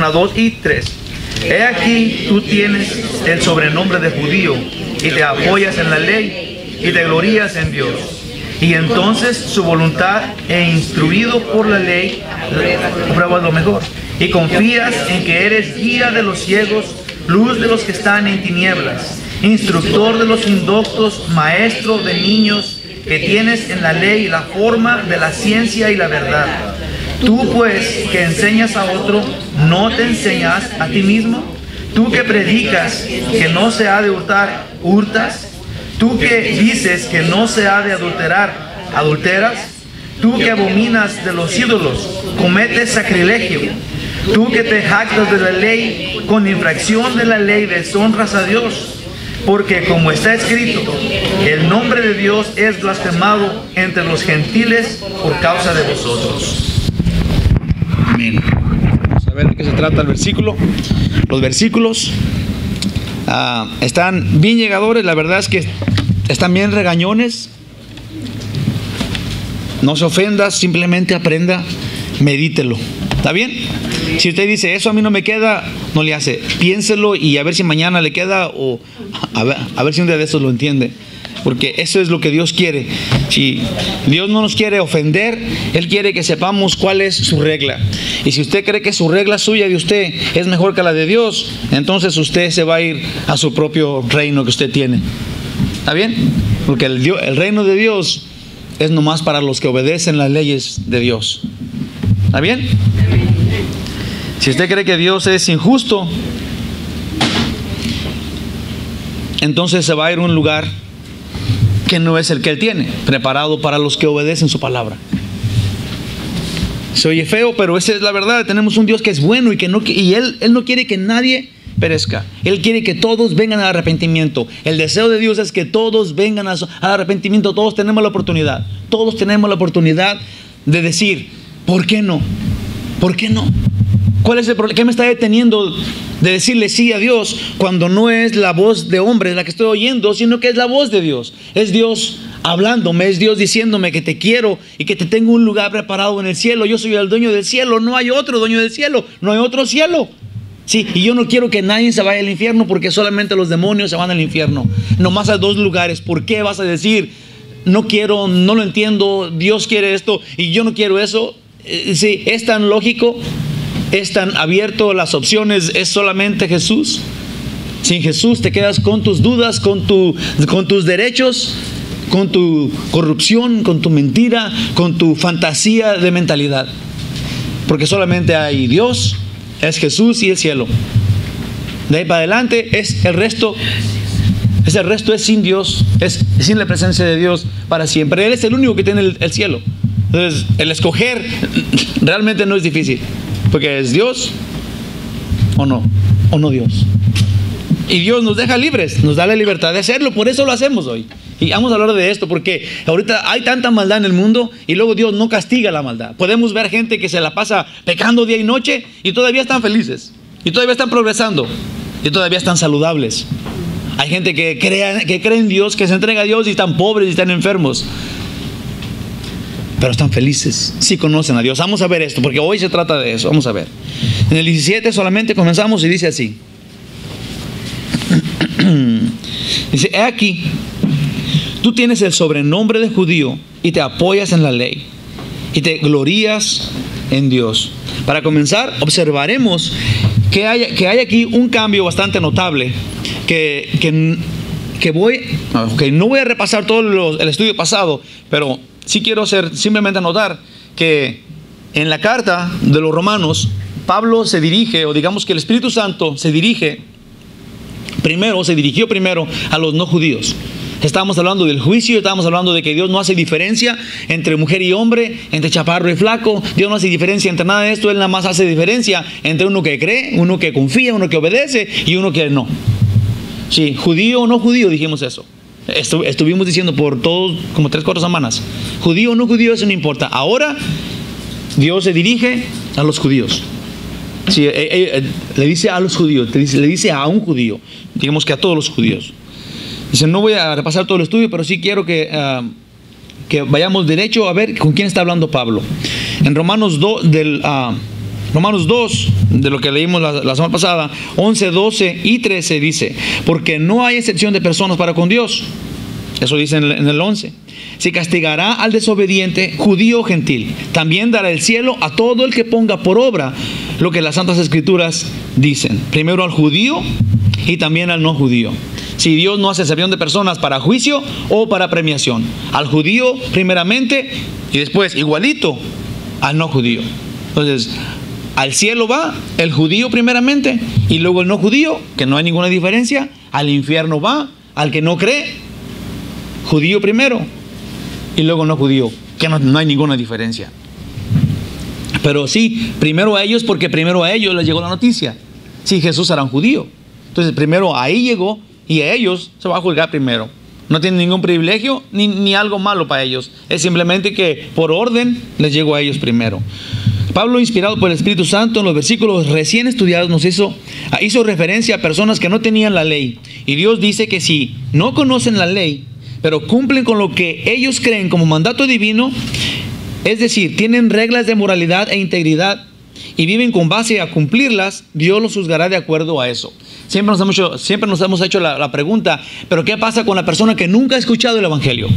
1, 2 y 3. He aquí, tú tienes el sobrenombre de judío y te apoyas en la ley y te glorías en Dios. Y entonces su voluntad e instruido por la ley, pruebas lo mejor. Y confías en que eres guía de los ciegos, luz de los que están en tinieblas, instructor de los indoctos, maestro de niños, que tienes en la ley la forma de la ciencia y la verdad. Tú pues, que enseñas a otro, ¿no te enseñas a ti mismo? Tú que predicas que no se ha de hurtar, ¿hurtas? Tú que dices que no se ha de adulterar, ¿adulteras? Tú que abominas de los ídolos, cometes sacrilegio. Tú que te jactas de la ley, con infracción de la ley deshonras a Dios. Porque como está escrito, el nombre de Dios es blasfemado entre los gentiles por causa de vosotros. Amén. Vamos a ver de qué se trata el versículo. Los versículos están bien llegadores. La verdad es que están bien regañones. No se ofenda, simplemente aprenda, medítelo. ¿Está bien? Si usted dice, eso a mí no me queda, no le hace. Piénselo y a ver si mañana le queda, o a ver si un día de estos lo entiende. Porque eso es lo que Dios quiere. Si Dios no nos quiere ofender, Él quiere que sepamos cuál es su regla. Y si usted cree que su regla suya de usted es mejor que la de Dios, entonces usted se va a ir a su propio reino que usted tiene. ¿Está bien? Porque el reino de Dios es nomás para los que obedecen las leyes de Dios. ¿Está bien? Si usted cree que Dios es injusto, entonces se va a ir a un lugar que no es el que Él tiene, preparado para los que obedecen su palabra. Se oye feo, pero esa es la verdad. Tenemos un Dios que es bueno y Él no quiere que nadie perezca. Él quiere que todos vengan al arrepentimiento. El deseo de Dios es que todos vengan al arrepentimiento. Todos tenemos la oportunidad. Todos tenemos la oportunidad de decir, ¿por qué no? ¿Por qué no? ¿Cuál es el problema? ¿Qué me está deteniendo de decirle sí a Dios cuando no es la voz de hombre la que estoy oyendo, sino que es la voz de Dios? Es Dios hablándome, es Dios diciéndome que te quiero y que te tengo un lugar preparado en el cielo. Yo soy el dueño del cielo, no hay otro dueño del cielo, no hay otro cielo. Sí, y yo no quiero que nadie se vaya al infierno, porque solamente los demonios se van al infierno. Nomás hay dos lugares. ¿Por qué vas a decir, no quiero, no lo entiendo, Dios quiere esto y yo no quiero eso? Sí, es tan lógico. Es tan abierto, las opciones es solamente Jesús. Sin Jesús te quedas con tus dudas, con tus derechos, con tu corrupción, con tu mentira, con tu fantasía de mentalidad. Porque solamente hay Dios, es Jesús y el cielo. De ahí para adelante es el resto. Ese resto es sin Dios, es sin la presencia de Dios para siempre. Él es el único que tiene el cielo. Entonces, el escoger realmente no es difícil. Porque es Dios o no Dios. Y Dios nos deja libres, nos da la libertad de hacerlo. Por eso lo hacemos hoy. Y vamos a hablar de esto, porque ahorita hay tanta maldad en el mundo y luego Dios no castiga la maldad. Podemos ver gente que se la pasa pecando día y noche y todavía están felices, y todavía están progresando, y todavía están saludables. Hay gente que cree en Dios, que se entrega a Dios y están pobres y están enfermos, pero están felices, sí conocen a Dios. Vamos a ver esto, porque hoy se trata de eso. Vamos a ver. En el 17 solamente comenzamos y dice así. Dice, he aquí, tú tienes el sobrenombre de judío y te apoyas en la ley y te glorías en Dios. Para comenzar, observaremos que hay aquí un cambio bastante notable no voy a repasar todo el estudio pasado, pero sí quiero simplemente notar que en la carta de los Romanos, Pablo se dirige, o digamos que el Espíritu Santo se dirigió primero a los no judíos. Estábamos hablando del juicio, estábamos hablando de que Dios no hace diferencia entre mujer y hombre, entre chaparro y flaco. Dios no hace diferencia entre nada de esto. Él nada más hace diferencia entre uno que cree, uno que confía, uno que obedece y uno que no. Sí, judío o no judío, dijimos eso. Estuvimos diciendo por todos como 3-4 semanas. Judío o no judío, eso no importa. Ahora Dios se dirige a los judíos. Sí, le dice a los judíos, le dice a un judío, digamos que a todos los judíos. Dice, no voy a repasar todo el estudio, pero sí quiero que vayamos derecho a ver con quién está hablando Pablo. En Romanos 2, Romanos 2, de lo que leímos la semana pasada, 11, 12 y 13 dice: porque no hay excepción de personas para con Dios. Eso dice en el 11. Si castigará al desobediente, judío o gentil, también dará el cielo a todo el que ponga por obra lo que las Santas Escrituras dicen. Primero al judío y también al no judío. Si Dios no hace excepción de personas para juicio o para premiación. Al judío primeramente y después igualito al no judío. Entonces, al cielo va el judío primeramente y luego el no judío, que no hay ninguna diferencia. Al infierno va al que no cree, judío primero y luego no judío, que no hay ninguna diferencia. Pero sí, primero a ellos, porque primero a ellos les llegó la noticia. Sí, Jesús era un judío. Entonces primero ahí llegó y a ellos se va a juzgar primero. No tienen ningún privilegio ni algo malo para ellos. Es simplemente que por orden les llegó a ellos primero. Pablo, inspirado por el Espíritu Santo, en los versículos recién estudiados nos hizo referencia a personas que no tenían la ley. Y Dios dice que si no conocen la ley, pero cumplen con lo que ellos creen como mandato divino, es decir, tienen reglas de moralidad e integridad y viven con base a cumplirlas, Dios los juzgará de acuerdo a eso. Siempre nos hemos hecho la pregunta, ¿pero qué pasa con la persona que nunca ha escuchado el Evangelio?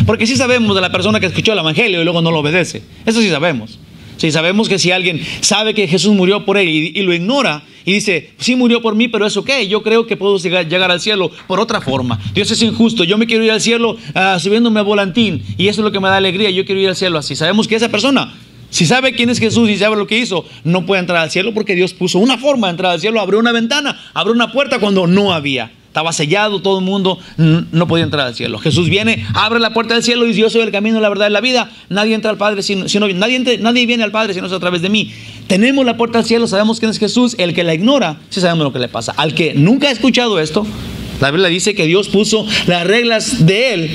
Porque sí sabemos de la persona que escuchó el Evangelio y luego no lo obedece. Eso sí sabemos. Sí, sabemos que si alguien sabe que Jesús murió por él y lo ignora y dice, sí murió por mí, pero ¿eso qué? Yo creo que puedo llegar al cielo por otra forma. Dios es injusto. Yo me quiero ir al cielo subiéndome a volantín y eso es lo que me da alegría. Yo quiero ir al cielo así. Sabemos que esa persona, si sabe quién es Jesús y sabe lo que hizo, no puede entrar al cielo porque Dios puso una forma de entrar al cielo. Abrió una ventana, abrió una puerta cuando no había. Estaba sellado, todo el mundo no podía entrar al cielo. Jesús viene, abre la puerta del cielo y dice, yo soy el camino, la verdad y la vida. Nadie entra al Padre nadie viene al Padre si no es a través de mí. Tenemos la puerta al cielo, sabemos quién es Jesús. El que la ignora, sí sabemos lo que le pasa. Al que nunca ha escuchado esto, la Biblia dice que Dios puso las reglas de Él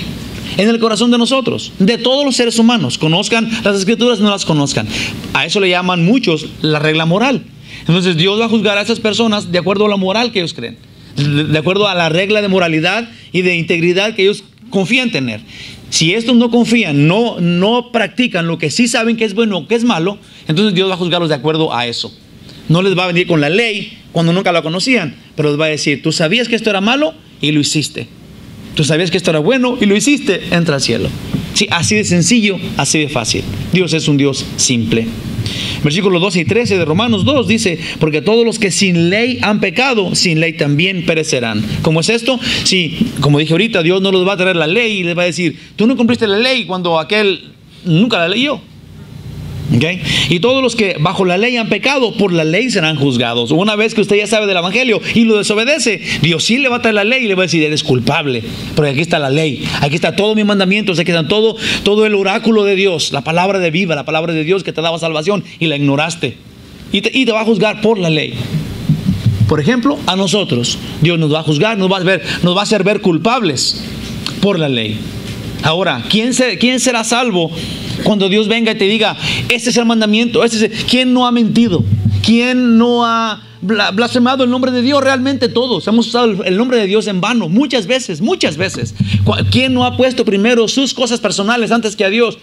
en el corazón de nosotros, de todos los seres humanos. Conozcan las Escrituras, no las conozcan. A eso le llaman muchos la regla moral. Entonces Dios va a juzgar a esas personas de acuerdo a la moral que ellos creen, de acuerdo a la regla de moralidad y de integridad que ellos confían tener. Si estos no confían, no practican lo que sí saben que es bueno o que es malo, entonces Dios va a juzgarlos de acuerdo a eso. No les va a venir con la ley cuando nunca la conocían, pero les va a decir, tú sabías que esto era malo y lo hiciste. Tú sabías que esto era bueno y lo hiciste, entra al cielo. Sí, así de sencillo, así de fácil. Dios es un Dios simple. Versículos 12 y 13 de Romanos 2 dice, porque todos los que sin ley han pecado, sin ley también perecerán. ¿Cómo es esto? Sí, como dije ahorita, Dios no les va a traer la ley y les va a decir, tú no cumpliste la ley cuando aquel nunca la leyó. ¿Okay? Y todos los que bajo la ley han pecado, por la ley serán juzgados. Una vez que usted ya sabe del Evangelio y lo desobedece, Dios sí le va a traer la ley y le va a decir, eres culpable, porque aquí está la ley, aquí está todos mis mandamientos, aquí está todo el oráculo de Dios, la palabra de vida, la palabra de Dios que te daba salvación y la ignoraste y te va a juzgar por la ley. Por ejemplo, a nosotros Dios nos va a juzgar, nos va a hacer ver culpables por la ley. Ahora, ¿quién será salvo cuando Dios venga y te diga, este es el mandamiento? ¿Quién no ha mentido? ¿Quién no ha blasfemado el nombre de Dios? Realmente todos hemos usado el nombre de Dios en vano, muchas veces. ¿Quién no ha puesto primero sus cosas personales antes que a Dios?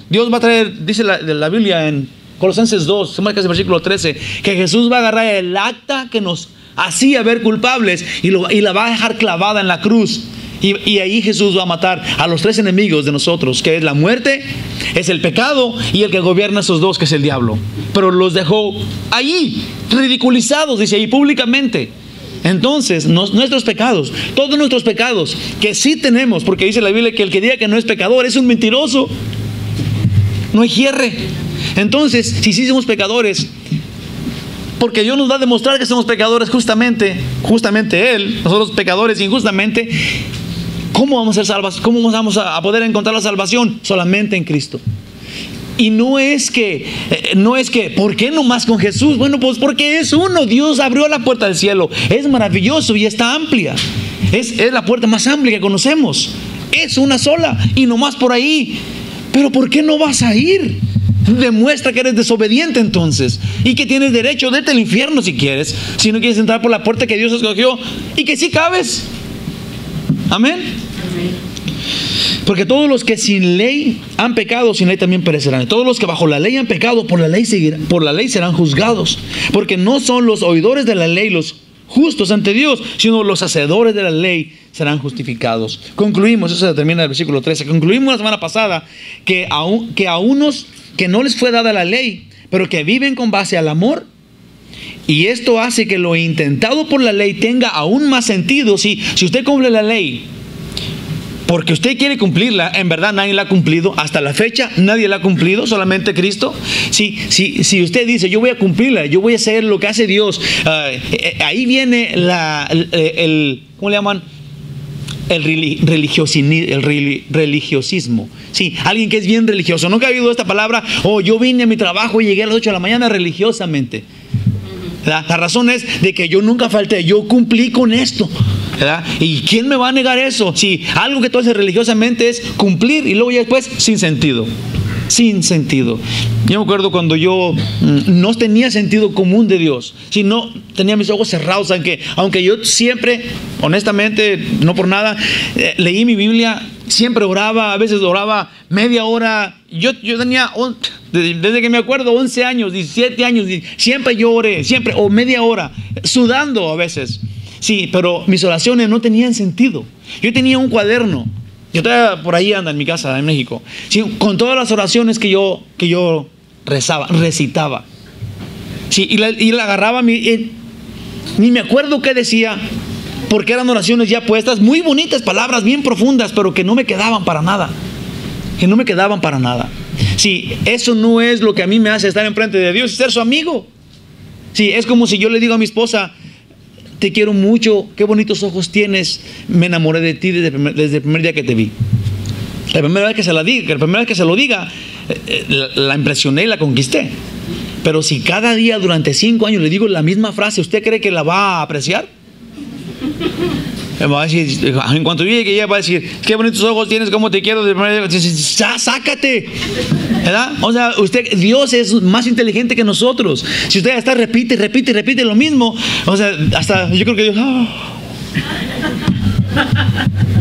Dios va a traer, dice la Biblia en Colosenses 2, que es el versículo 13, que Jesús va a agarrar el acta que nos hacía ver culpables y la va a dejar clavada en la cruz. Y ahí Jesús va a matar a los tres enemigos de nosotros, que es la muerte, es el pecado y el que gobierna esos dos, que es el diablo. Pero los dejó ahí, ridiculizados, dice ahí públicamente. Entonces, nuestros pecados, todos nuestros pecados, que sí tenemos, porque dice la Biblia que el que diga que no es pecador es un mentiroso. No hay hierre. Entonces, si sí somos pecadores, porque Dios nos va a demostrar que somos pecadores justamente Él, nosotros pecadores injustamente, ¿cómo vamos a ser salvos? ¿Cómo vamos a poder encontrar la salvación? Solamente en Cristo. Y no es que, ¿por qué no más con Jesús? Bueno, pues porque es uno. Dios abrió la puerta del cielo. Es maravilloso y está amplia. Es la puerta más amplia que conocemos. Es una sola y no más por ahí. Pero ¿por qué no vas a ir? Demuestra que eres desobediente entonces y que tienes derecho de irte al infierno si quieres, si no quieres entrar por la puerta que Dios escogió y que sí cabes. Amén. Porque todos los que sin ley han pecado, sin ley también perecerán. Y todos los que bajo la ley han pecado, por la ley serán juzgados. Porque no son los oidores de la ley los justos ante Dios, sino los hacedores de la ley serán justificados. Concluimos, eso se termina en el versículo 13. Concluimos la semana pasada que a unos que no les fue dada la ley, pero que viven con base al amor, y esto hace que lo intentado por la ley tenga aún más sentido. Si usted cumple la ley porque usted quiere cumplirla, en verdad nadie la ha cumplido. Hasta la fecha nadie la ha cumplido, solamente Cristo. Si usted dice, yo voy a cumplirla, yo voy a hacer lo que hace Dios, ahí viene ¿cómo le llaman? El religiosismo. Sí, alguien que es bien religioso. Nunca ha habido esta palabra, yo vine a mi trabajo y llegué a las 8 de la mañana religiosamente. La razón es de que yo nunca falté, yo cumplí con esto, ¿verdad? ¿Y quién me va a negar eso? Si algo que tú haces religiosamente es cumplir y luego ya después sin sentido. Sin sentido. Yo me acuerdo cuando yo no tenía sentido común de Dios. Si no tenía mis ojos cerrados, aunque yo siempre, honestamente, no por nada, leí mi Biblia, siempre oraba, a veces oraba media hora. Yo tenía, desde que me acuerdo, 11 años, 17 años, siempre yo oré, siempre, o media hora, sudando a veces. Sí, pero mis oraciones no tenían sentido. Yo tenía un cuaderno. Yo todavía por ahí anda en mi casa en México, sí, con todas las oraciones que yo recitaba. Sí, y la agarraba, ni me acuerdo qué decía, porque eran oraciones ya puestas, muy bonitas palabras, bien profundas, pero que no me quedaban para nada. Sí, eso no es lo que a mí me hace estar enfrente de Dios y ser su amigo. Sí, es como si yo le digo a mi esposa, te quiero mucho, qué bonitos ojos tienes, me enamoré de ti desde el primer día que te vi. La primera vez que se lo diga, la impresioné y la conquisté. Pero si cada día durante 5 años le digo la misma frase, ¿usted cree que la va a apreciar? Me va a decir, en cuanto llegue, ella va a decir, qué bonitos ojos tienes, cómo te quiero. Ya, sácate, ¿verdad? O sea, Dios es más inteligente que nosotros. Si usted está repite lo mismo, o sea, hasta yo creo que Dios,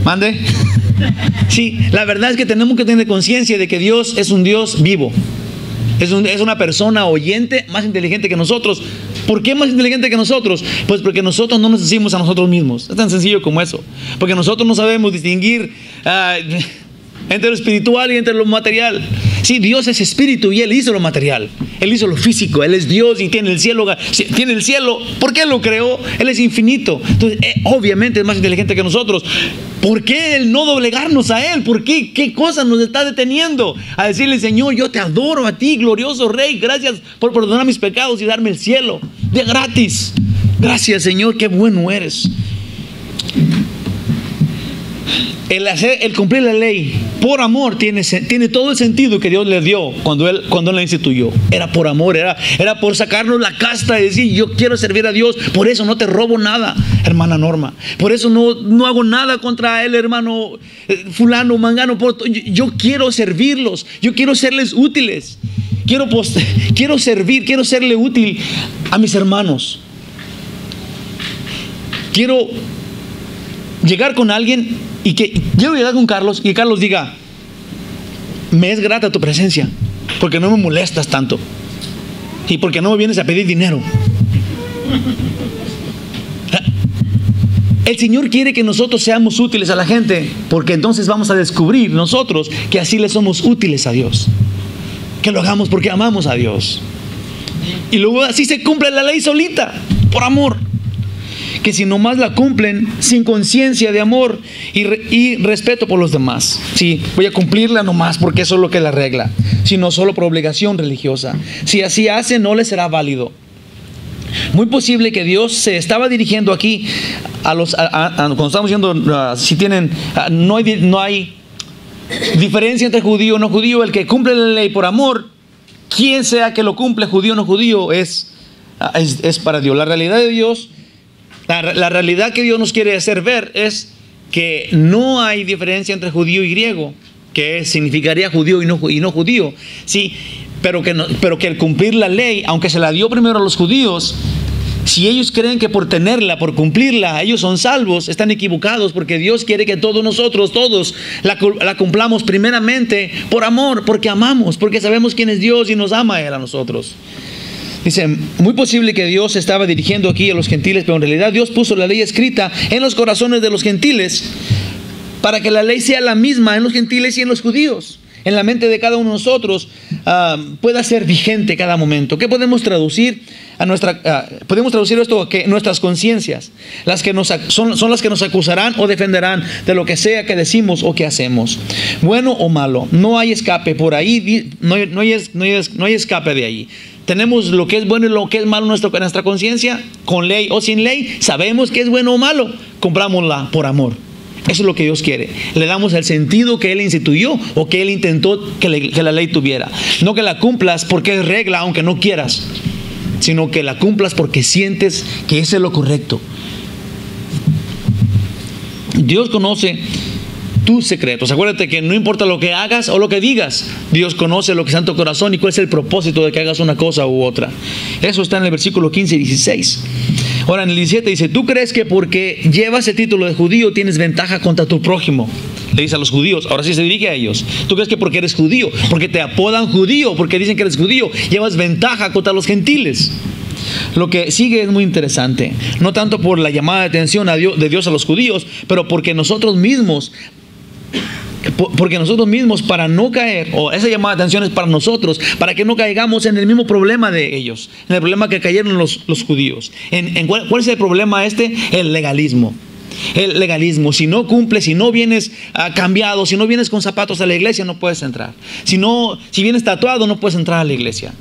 mande. Sí, la verdad es que tenemos que tener conciencia de que Dios es un Dios vivo. Es una persona oyente más inteligente que nosotros. ¿Por qué más inteligente que nosotros? Pues porque nosotros no nos decimos a nosotros mismos. Es tan sencillo como eso. Porque nosotros no sabemos distinguir entre lo espiritual y entre lo material. Sí, Dios es espíritu y Él hizo lo material. Él hizo lo físico. Él es Dios y tiene el cielo. ¿Por qué lo creó? Él es infinito. Entonces, obviamente es más inteligente que nosotros. ¿Por qué el no doblegarnos a Él? ¿Por qué? ¿Qué cosa nos está deteniendo? A decirle, Señor, yo te adoro a ti, glorioso Rey. Gracias por perdonar mis pecados y darme el cielo de gratis. Gracias, Señor, qué bueno eres. El cumplir la ley por amor tiene todo el sentido que Dios le dio cuando Él la instituyó. Era por amor, era por sacarnos la casta y decir, yo quiero servir a Dios, por eso no te robo nada, hermana Norma. Por eso no hago nada contra él, hermano fulano, mangano. Yo quiero servirlos, yo quiero serles útiles. Quiero servir, quiero serle útil a mis hermanos. Quiero llegar con alguien y quiero llegar con Carlos y Carlos diga, me es grata tu presencia porque no me molestas tanto y porque no me vienes a pedir dinero. El Señor quiere que nosotros seamos útiles a la gente, porque entonces vamos a descubrir nosotros que así le somos útiles a Dios, que lo hagamos porque amamos a Dios. Y luego así se cumple la ley solita, por amor. Que si nomás la cumplen sin conciencia de amor y respeto por los demás. Sí, voy a cumplirla nomás porque eso es lo que es la regla, sino solo por obligación religiosa. Si así hace, no le será válido. Muy posible que Dios se estaba dirigiendo aquí cuando estamos diciendo, si tienen, no hay diferencia entre judío o no judío. El que cumple la ley por amor, quien sea que lo cumple, judío o no judío, es para Dios. La realidad de Dios, la realidad que Dios nos quiere hacer ver es que no hay diferencia entre judío y griego, que significaría judío y no judío, sí, pero que el cumplir la ley, aunque se la dio primero a los judíos, Si ellos creen que por tenerla, por cumplirla, ellos son salvos, están equivocados, porque Dios quiere que todos nosotros, todos, la cumplamos primeramente por amor, porque amamos, porque sabemos quién es Dios y nos ama Él a nosotros. Dice, muy posible que Dios estaba dirigiendo aquí a los gentiles, pero en realidad Dios puso la ley escrita en los corazones de los gentiles para que la ley sea la misma en los gentiles y en los judíos. En la mente de cada uno de nosotros pueda ser vigente cada momento. ¿Qué podemos traducir? Podemos traducir esto que nuestras conciencias, son las que nos acusarán o defenderán de lo que sea que decimos o que hacemos, bueno o malo. No hay escape por ahí, no hay escape de ahí. Tenemos lo que es bueno y lo que es malo en nuestra conciencia, con ley o sin ley. Sabemos que es bueno o malo, cumplámosla por amor. Eso es lo que Dios quiere. Le damos el sentido que Él instituyó o que Él intentó que la ley tuviera. No que la cumplas porque es regla aunque no quieras, sino que la cumplas porque sientes que ese es lo correcto. Dios conoce tus secretos. Acuérdate que no importa lo que hagas o lo que digas, Dios conoce lo que está en tu corazón y cuál es el propósito de que hagas una cosa u otra. Eso está en el versículo 15 y 16. Ahora en el 17 dice, ¿tú crees que porque llevas el título de judío tienes ventaja contra tu prójimo? Le dice a los judíos, ahora sí se dirige a ellos. ¿Tú crees que porque eres judío, porque te apodan judío, porque dicen que eres judío, llevas ventaja contra los gentiles? Lo que sigue es muy interesante, no tanto por la llamada de atención de Dios a los judíos, pero porque nosotros mismos para no caer, o esa llamada de atención es para nosotros, para que no caigamos en el mismo problema de ellos, en el problema que cayeron los judíos. ¿Cuál es el problema este? El legalismo. El legalismo. Si no cumples, si no vienes cambiado, si no vienes con zapatos a la iglesia, no puedes entrar. Si vienes tatuado, no puedes entrar a la iglesia.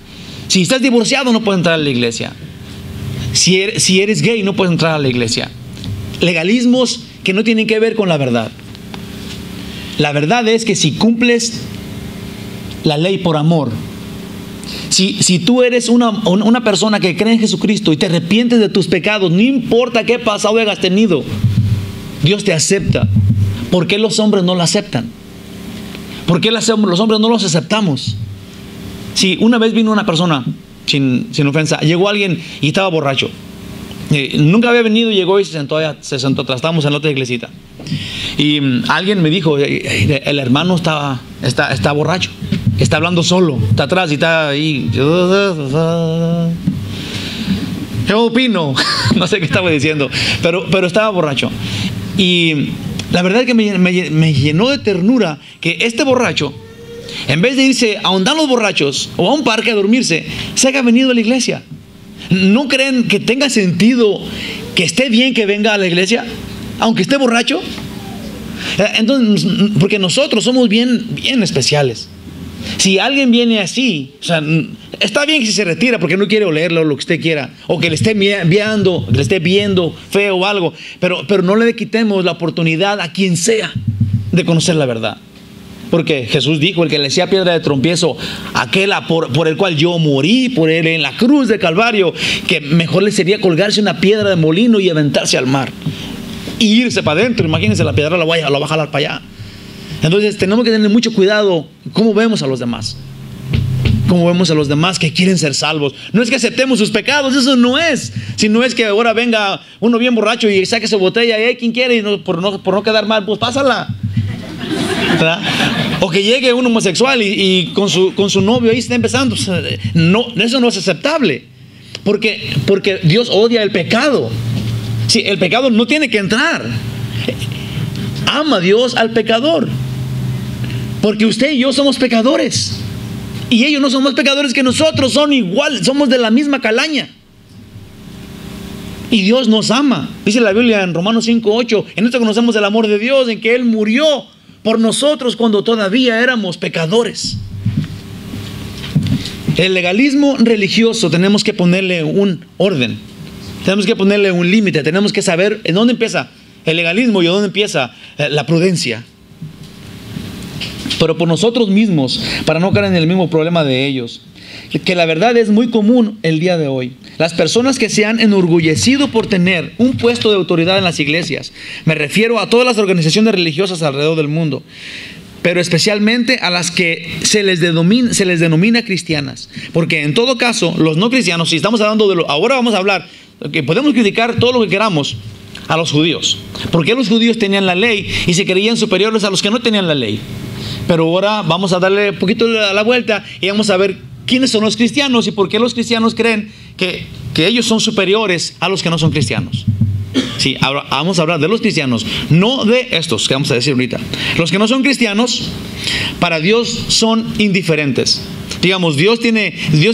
Si estás divorciado, no puedes entrar a la iglesia. Si eres gay, no puedes entrar a la iglesia. Legalismos que no tienen que ver con la verdad. La verdad es que si cumples la ley por amor, si tú eres una persona que cree en Jesucristo y te arrepientes de tus pecados, no importa qué pasado hayas tenido, Dios te acepta. ¿Por qué los hombres no lo aceptan? ¿Por qué los hombres no los aceptamos? Si una vez vino una persona, sin ofensa, llegó alguien y estaba borracho. Nunca había venido, llegó y se sentó atrás. Estábamos en la otra iglesita. Y alguien me dijo, el hermano está borracho, está hablando solo, está atrás y está ahí. Yo opino, no sé qué estaba diciendo, pero estaba borracho. Y la verdad es que me llenó de ternura que este borracho, en vez de irse a donde los borrachos o a un parque a dormirse, se haya venido a la iglesia. ¿No creen que tenga sentido que esté bien que venga a la iglesia, aunque esté borracho? Entonces, porque nosotros somos bien especiales. Si alguien viene así, o sea, está bien si se retira porque no quiere olerlo o lo que usted quiera, o que le esté viendo feo o algo, pero no le quitemos la oportunidad a quien sea de conocer la verdad. Porque Jesús dijo, el que le sea piedra de tropiezo, aquel por el cual yo morí por él en la cruz de Calvario, que mejor le sería colgarse una piedra de molino y aventarse al mar y irse para adentro. Imagínense, la piedra la va a jalar para allá. Entonces tenemos que tener mucho cuidado cómo vemos a los demás. Cómo vemos a los demás que quieren ser salvos. No es que aceptemos sus pecados, eso no es. Sino es que ahora venga uno bien borracho y saque su botella, ¿quién quiere? Y por no quedar mal, pues pásala, ¿verdad? O que llegue un homosexual y con su novio ahí está empezando. No, eso no es aceptable. Porque Dios odia el pecado. Sí, el pecado no tiene que entrar. Ama Dios al pecador. Porque usted y yo somos pecadores. Y ellos no son más pecadores que nosotros, son igual, somos de la misma calaña. Y Dios nos ama. Dice la Biblia en Romanos 5:8, en esto conocemos el amor de Dios, en que Él murió por nosotros cuando todavía éramos pecadores. El legalismo religioso tenemos que ponerle un orden, tenemos que ponerle un límite, tenemos que saber en dónde empieza el legalismo y en dónde empieza la prudencia. Pero por nosotros mismos, para no caer en el mismo problema de ellos, que la verdad es muy común el día de hoy. Las personas que se han enorgullecido por tener un puesto de autoridad en las iglesias, me refiero a todas las organizaciones religiosas alrededor del mundo, pero especialmente a las que se les denomina cristianas, porque en todo caso los no cristianos, si estamos hablando ahora vamos a hablar que podemos criticar todo lo que queramos a los judíos, porque los judíos tenían la ley y se creían superiores a los que no tenían la ley. Pero ahora vamos a darle un poquito la vuelta y vamos a ver quiénes son los cristianos y por qué los cristianos creen que ellos son superiores a los que no son cristianos. Sí, ahora vamos a hablar de los cristianos, no de estos que vamos a decir ahorita. Los que no son cristianos, para Dios son indiferentes. Digamos, Dios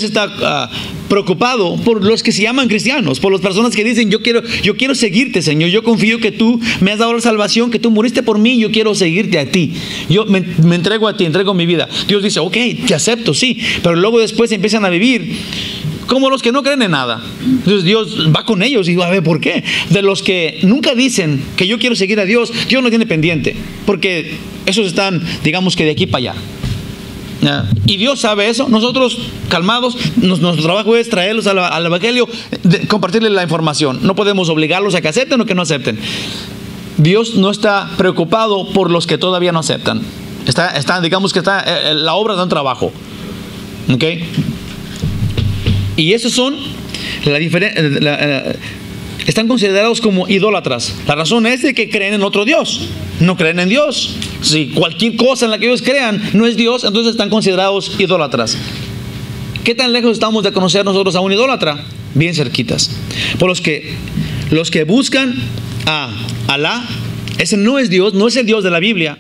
está preocupado por los que se llaman cristianos, por las personas que dicen, yo quiero seguirte, Señor. Yo confío que tú me has dado la salvación, que tú moriste por mí, yo quiero seguirte a ti. Yo me entrego a ti, entrego mi vida. Dios dice, ok, te acepto, sí. Pero luego después empiezan a vivir como los que no creen en nada. Entonces Dios va con ellos y va a ver por qué. De los que nunca dicen que yo quiero seguir a Dios, Dios no tiene pendiente, porque esos están, digamos que de aquí para allá. Y Dios sabe eso. Nosotros calmados, nuestro trabajo es traerlos al evangelio, compartirles la información. No podemos obligarlos a que acepten o que no acepten. Dios no está preocupado por los que todavía no aceptan. Digamos que la obra de un trabajo. ¿Ok? Y esos son están considerados como idólatras. La razón es de que creen en otro Dios, no creen en Dios. Si cualquier cosa en la que ellos crean no es Dios, entonces están considerados idólatras. ¿Qué tan lejos estamos de conocer nosotros a un idólatra? Bien cerquitas. Por los que buscan a Alá, ese no es Dios, no es el Dios de la Biblia,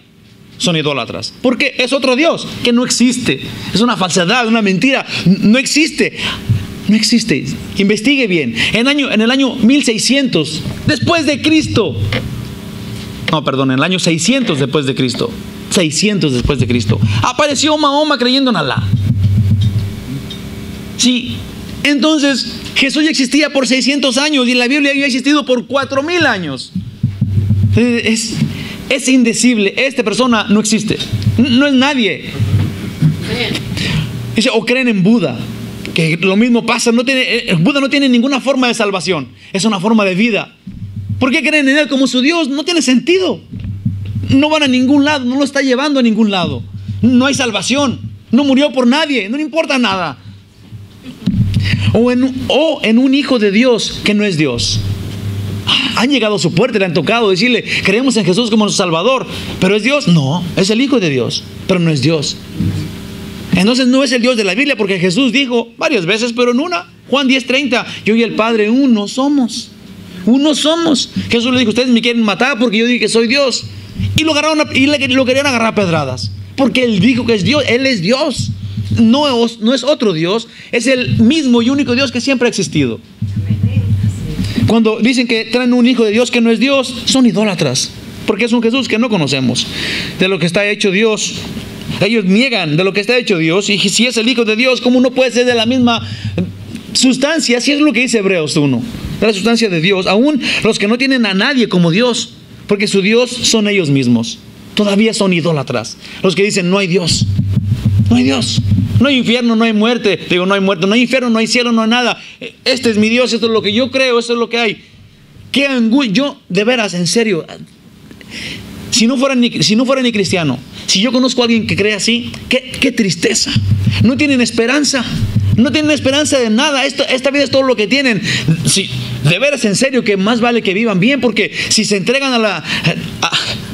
son idólatras. Porque es otro Dios que no existe. Es una falsedad, una mentira. No existe. No existe. Investigue bien. En el año 1600 después de Cristo. No, perdón, en el año 600 después de Cristo. 600 después de Cristo. Apareció Mahoma creyendo en Alá. Sí. Entonces, Jesús ya existía por 600 años y la Biblia había existido por 4000 años. Es indecible. Esta persona no existe. No es nadie. Dice, o creen en Buda. Que lo mismo pasa, Buda no tiene ninguna forma de salvación, es una forma de vida. ¿Por qué creen en él como su Dios? No tiene sentido. No van a ningún lado, no lo está llevando a ningún lado. No hay salvación, no murió por nadie, no le importa nada. O en un hijo de Dios que no es Dios. Han llegado a su puerta, le han tocado decirle, creemos en Jesús como nuestro Salvador, pero ¿es Dios? No, es el hijo de Dios, pero no es Dios. Entonces no es el Dios de la Biblia, porque Jesús dijo varias veces, pero en una, Juan 10:30, yo y el Padre uno somos. Uno somos. Jesús le dijo, ustedes me quieren matar porque yo dije que soy Dios. Y lo querían agarrar a pedradas, porque él dijo que es Dios. Él es Dios. No es otro Dios, es el mismo y único Dios que siempre ha existido. Cuando dicen que traen un hijo de Dios que no es Dios, son idólatras, porque es un Jesús que no conocemos. De lo que está hecho Dios, ellos niegan de lo que está hecho Dios. Y si es el Hijo de Dios, ¿cómo no puede ser de la misma sustancia? Así es lo que dice Hebreos 1, de la sustancia de Dios. Aún los que no tienen a nadie como Dios, porque su Dios son ellos mismos, todavía son idólatras. Los que dicen no hay Dios, no hay Dios, no hay infierno, no hay muerte. Digo, no hay muerte, no hay infierno, no hay cielo, no hay nada. Este es mi Dios, esto es lo que yo creo, esto es lo que hay. Qué angustia. Yo, de veras, en serio, si no fuera ni cristiano, si yo conozco a alguien que cree así, qué tristeza. No tienen esperanza. No tienen esperanza de nada. Esta vida es todo lo que tienen. Si, de veras, en serio, que más vale que vivan bien, porque si se entregan a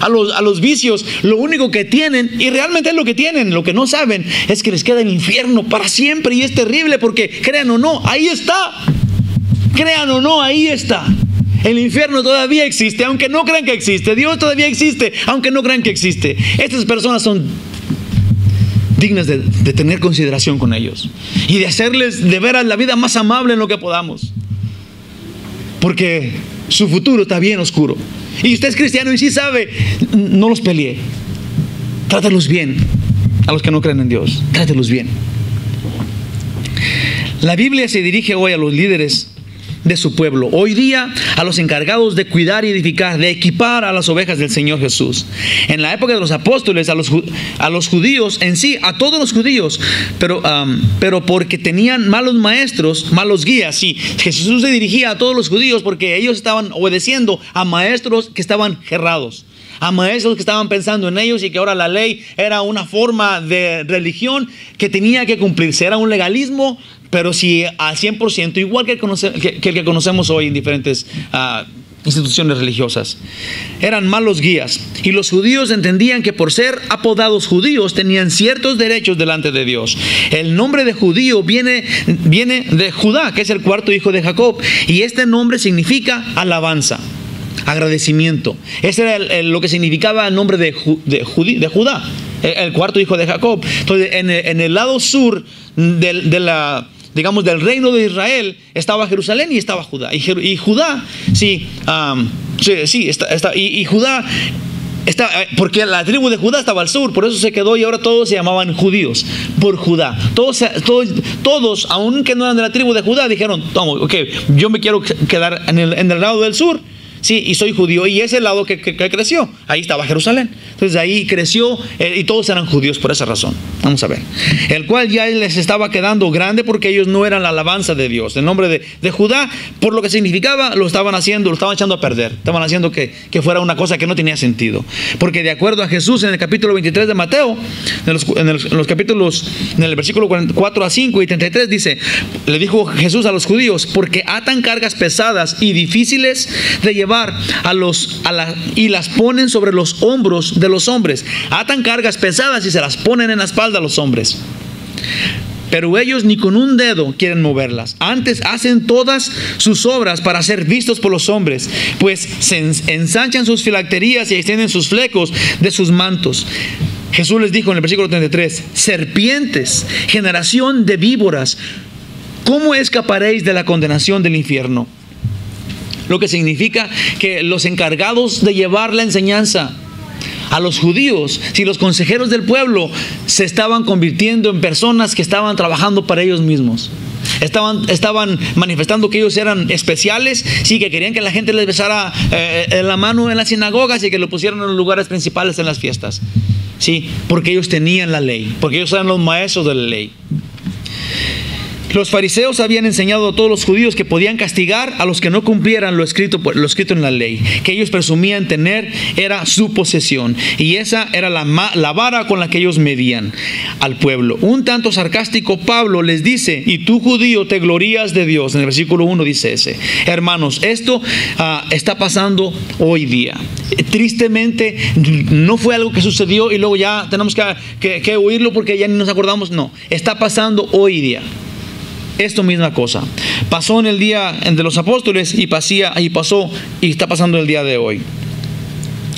los vicios, lo único que tienen, y realmente es lo que tienen, lo que no saben, es que les queda el infierno para siempre. Y es terrible, porque crean o no, ahí está. Crean o no, ahí está. El infierno todavía existe, aunque no crean que existe. Dios todavía existe, aunque no crean que existe. Estas personas son dignas de tener consideración con ellos y de hacerles de veras la vida más amable en lo que podamos, porque su futuro está bien oscuro. Y usted es cristiano y sí sabe, no los pelee. Trátalos bien. A los que no creen en Dios, trátalos bien. La Biblia se dirige hoy a los líderes de su pueblo, hoy día a los encargados de cuidar y edificar, de equipar a las ovejas del Señor Jesús. En la época de los apóstoles, a los judíos en sí, a todos los judíos, pero porque tenían malos maestros, malos guías. Sí, Jesús se dirigía a todos los judíos porque ellos estaban obedeciendo a maestros que estaban errados, a maestros que estaban pensando en ellos y que ahora la ley era una forma de religión que tenía que cumplirse. Era un legalismo, pero sí al 100%, igual que el que conocemos hoy en diferentes instituciones religiosas. Eran malos guías, y los judíos entendían que por ser apodados judíos tenían ciertos derechos delante de Dios. El nombre de judío viene de Judá, que es el cuarto hijo de Jacob, y este nombre significa alabanza, agradecimiento. Ese era lo que significaba el nombre de Judá, el cuarto hijo de Jacob. Entonces, en el lado sur del reino de Israel estaba Jerusalén y estaba Judá. Y Judá, Judá está, porque la tribu de Judá estaba al sur, por eso se quedó, y ahora todos se llamaban judíos por Judá. Todos, aunque no eran de la tribu de Judá, dijeron, yo me quiero quedar en el lado del sur. Sí, y soy judío, y ese lado que creció, ahí estaba Jerusalén. Entonces ahí creció, y todos eran judíos por esa razón. Vamos a ver. El cual ya les estaba quedando grande porque ellos no eran la alabanza de Dios. El nombre de Judá, por lo que significaba, lo estaban echando a perder. Estaban haciendo que fuera una cosa que no tenía sentido. Porque de acuerdo a Jesús en el capítulo 23 de Mateo, en los capítulos, en el versículo 4 a 5 y 33 dice, le dijo Jesús a los judíos, porque atan cargas pesadas y difíciles de llevar y las ponen sobre los hombros de los hombres. Atan cargas pesadas y se las ponen en la espalda a los hombres. Pero ellos ni con un dedo quieren moverlas. Antes hacen todas sus obras para ser vistos por los hombres, pues se ensanchan sus filacterías y extienden sus flecos de sus mantos. Jesús les dijo en el versículo 33, serpientes, generación de víboras, ¿cómo escaparéis de la condenación del infierno? Lo que significa que los encargados de llevar la enseñanza a los judíos, si los consejeros del pueblo se estaban convirtiendo en personas que estaban trabajando para ellos mismos, estaban manifestando que ellos eran especiales, sí, que querían que la gente les besara la mano en las sinagogas y que lo pusieran en los lugares principales en las fiestas, sí, porque ellos tenían la ley, porque ellos eran los maestros de la ley. Los fariseos habían enseñado a todos los judíos que podían castigar a los que no cumplieran lo escrito en la ley. Que ellos presumían tener era su posesión. Y esa era la vara con la que ellos medían al pueblo. Un tanto sarcástico, Pablo les dice, y tú judío te glorías de Dios. En el versículo 1 dice ese. Hermanos, esto está pasando hoy día. Tristemente, no fue algo que sucedió y luego ya tenemos que oírlo porque ya ni nos acordamos. No, está pasando hoy día. Esto misma cosa pasó en el día de los apóstoles y pasó y está pasando el día de hoy.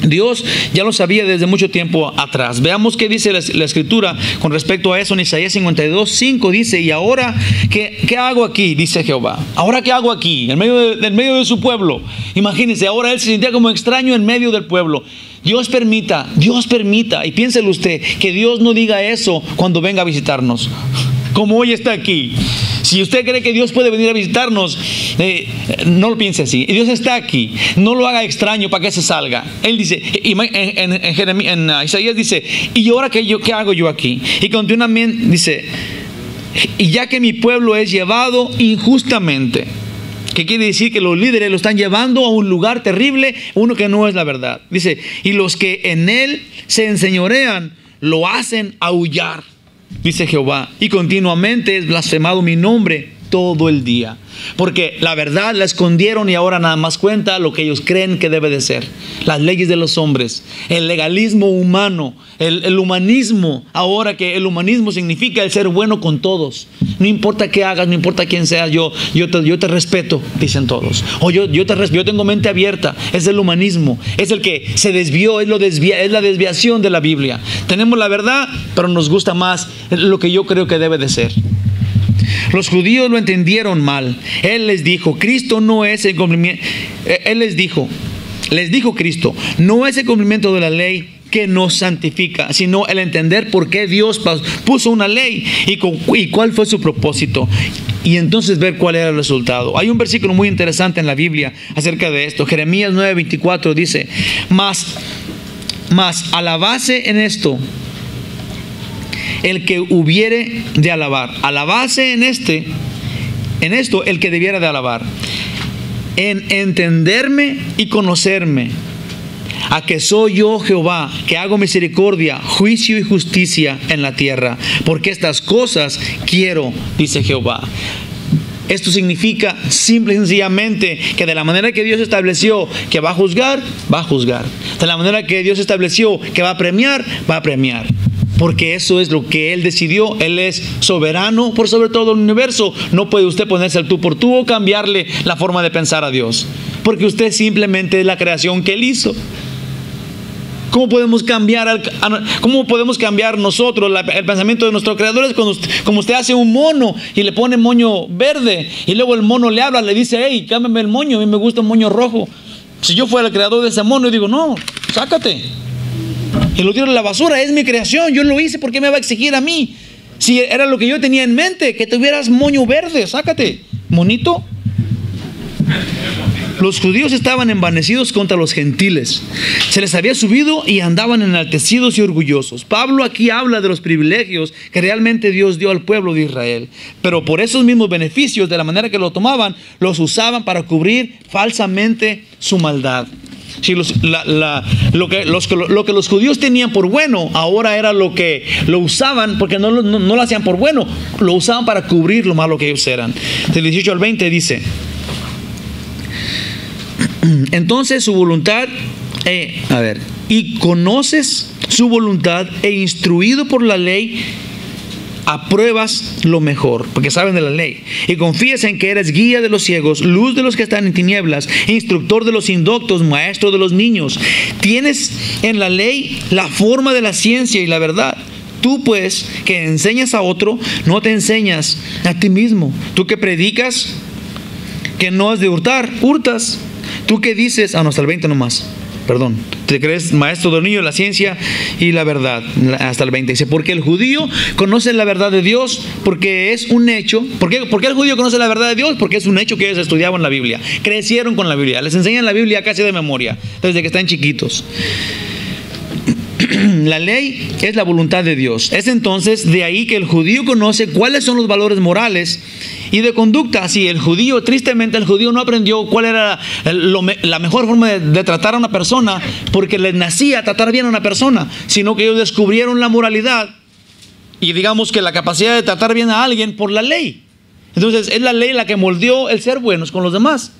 Dios ya lo sabía desde mucho tiempo atrás. Veamos qué dice la escritura con respecto a eso. En Isaías 52:5 dice, y ahora ¿qué hago aquí? Dice Jehová. ¿Ahora qué hago aquí? En medio de su pueblo. Imagínense, ahora él se sentía como extraño en medio del pueblo. Dios permita, y piénselo usted, que Dios no diga eso cuando venga a visitarnos, como hoy está aquí. Si usted cree que Dios puede venir a visitarnos, no lo piense así. Dios está aquí. No lo haga extraño para que se salga. Él dice, en Isaías dice, ¿y ahora qué hago yo aquí? Y continuamente dice, y ya que mi pueblo es llevado injustamente. ¿Qué quiere decir? Que los líderes lo están llevando a un lugar terrible, uno que no es la verdad. Dice, y los que en él se enseñorean, lo hacen aullar. Dice Jehová, y continuamente es blasfemado mi nombre todo el día. Porque la verdad la escondieron y ahora nada más cuenta lo que ellos creen que debe de ser. Las leyes de los hombres, el legalismo humano, el humanismo. Ahora que el humanismo significa el ser bueno con todos. No importa qué hagas, no importa quién seas, yo te respeto, dicen todos. O yo tengo mente abierta. Es el humanismo. Es el que se desvió, es la desviación de la Biblia. Tenemos la verdad, pero nos gusta más lo que yo creo que debe de ser. Los judíos lo entendieron mal. Él les dijo, Cristo no es el cumplimiento. Les dijo Cristo, no es el cumplimiento de la ley que nos santifica, sino el entender por qué Dios puso una ley y cuál fue su propósito. Y entonces ver cuál era el resultado. Hay un versículo muy interesante en la Biblia acerca de esto. Jeremías 9:24 dice, mas a la base en esto, el que hubiere de alabar. A la base en esto, el que debiera de alabar. En entenderme y conocerme. a que soy yo Jehová, que hago misericordia, juicio y justicia en la tierra, porque estas cosas quiero, dice Jehová. Esto significa simple y sencillamente que de la manera que Dios estableció que va a juzgar, va a juzgar. De la manera que Dios estableció que va a premiar, va a premiar. Porque eso es lo que Él decidió. Él es soberano por sobre todo el universo. No puede usted ponerse al tú por tú o cambiarle la forma de pensar a Dios, porque usted simplemente es la creación que Él hizo. ¿Cómo podemos cambiar nosotros el pensamiento de nuestro creador? Es como usted hace un mono y le pone moño verde y luego el mono le habla, le dice: hey, cámbiame el moño, a mí me gusta un moño rojo. Si yo fuera el creador de ese mono, yo digo: no, sácate y lo tiro a la basura. Es mi creación, yo lo hice, ¿por qué me va a exigir a mí? Si era lo que yo tenía en mente, que tuvieras moño verde, sácate, monito. Los judíos estaban envanecidos contra los gentiles. Se les había subido y andaban enaltecidos y orgullosos. Pablo aquí habla de los privilegios que realmente Dios dio al pueblo de Israel. Pero por esos mismos beneficios, de la manera que lo tomaban, los usaban para cubrir falsamente su maldad. Sí, lo que los judíos tenían por bueno, ahora era lo que lo usaban, porque no lo hacían por bueno, lo usaban para cubrir lo malo que ellos eran. Del 18 al 20 dice: entonces su voluntad, y conoces su voluntad e instruido por la ley, apruebas lo mejor, porque saben de la ley, y confías en que eres guía de los ciegos, luz de los que están en tinieblas, instructor de los indoctos, maestro de los niños. Tienes en la ley la forma de la ciencia y la verdad. Tú pues, que enseñas a otro, no te enseñas a ti mismo. Tú que predicas que no has de hurtar, hurtas. Tú que dices, hasta el 20 nomás, perdón, te crees maestro del niño de la ciencia y la verdad, hasta el 20. Dice: porque el judío conoce la verdad de Dios, porque es un hecho. ¿Por qué el judío conoce la verdad de Dios? Porque es un hecho que ellos estudiaban la Biblia, crecieron con la Biblia, les enseñan la Biblia casi de memoria, desde que están chiquitos. La ley es la voluntad de Dios. Es entonces de ahí que el judío conoce cuáles son los valores morales y de conducta. Sí, tristemente el judío no aprendió cuál era la mejor forma de tratar a una persona, porque les nacía tratar bien a una persona, sino que ellos descubrieron la moralidad y digamos que la capacidad de tratar bien a alguien por la ley. Entonces es la ley la que moldeó el ser buenos con los demás.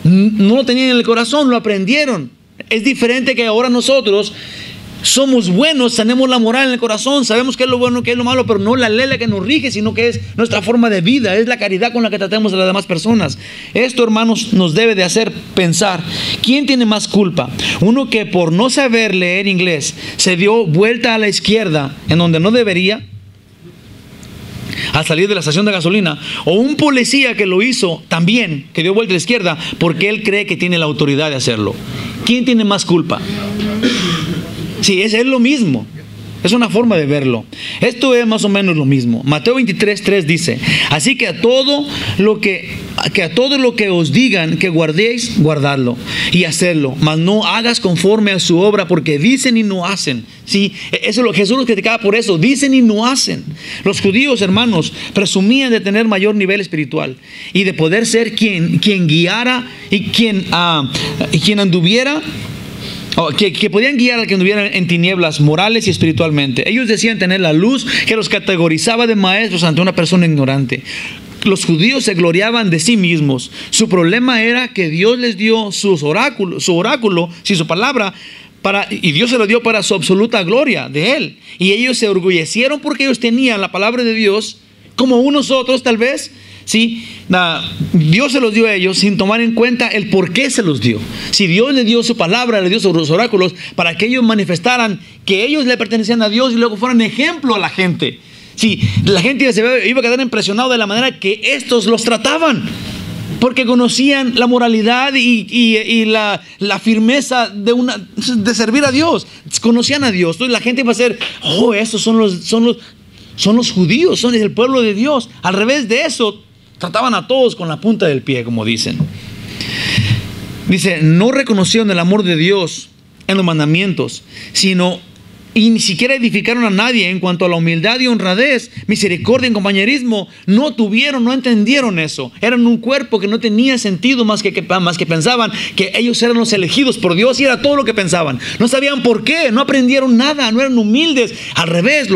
No lo tenían en el corazón, lo aprendieron. Es diferente que ahora nosotros somos buenos, tenemos la moral en el corazón, sabemos qué es lo bueno, qué es lo malo, pero no la ley la que nos rige, sino que es nuestra forma de vida, es la caridad con la que tratemos a las demás personas. Esto, hermanos, nos debe de hacer pensar: ¿quién tiene más culpa? ¿Uno que por no saber leer inglés se dio vuelta a la izquierda en donde no debería al salir de la estación de gasolina? ¿O un policía que lo hizo también, que dio vuelta a la izquierda porque él cree que tiene la autoridad de hacerlo? ¿Quién tiene más culpa? Sí, es lo mismo. Es una forma de verlo. Esto es más o menos lo mismo. Mateo 23:3 dice: así que a todo lo que os digan que guardéis, guardadlo y hacedlo, mas no hagas conforme a su obra, porque dicen y no hacen. Sí, eso es lo que Jesús los criticaba por eso. Dicen y no hacen. Los judíos, hermanos, presumían de tener mayor nivel espiritual y de poder ser quien guiara y quien anduviera, que podían guiar al que anduviera en tinieblas morales y espiritualmente. Ellos decían tener la luz que los categorizaba de maestros ante una persona ignorante. Los judíos se gloriaban de sí mismos. Su problema era que Dios les dio su oráculo, su palabra, y Dios se lo dio para su absoluta gloria de Él. Y ellos se enorgullecieron porque ellos tenían la palabra de Dios, como nosotros tal vez. Sí, Dios se los dio a ellos sin tomar en cuenta el por qué se los dio. Si Dios les dio su palabra, les dio sus oráculos para que ellos manifestaran que ellos le pertenecían a Dios y luego fueran ejemplo a la gente. Sí, la gente iba a quedar impresionada de la manera que estos los trataban, porque conocían la moralidad y la firmeza de servir a Dios. Conocían a Dios. Entonces la gente iba a ser: oh, estos son los judíos, son el pueblo de Dios. Al revés de eso, trataban a todos con la punta del pie, como dicen. Dice: no reconocieron el amor de Dios en los mandamientos, sino y ni siquiera edificaron a nadie en cuanto a la humildad y honradez, misericordia y compañerismo. No entendieron eso. Eran un cuerpo que no tenía sentido más que pensaban que ellos eran los elegidos por Dios, y era todo lo que pensaban. No sabían por qué, no aprendieron nada, no eran humildes. Al revés,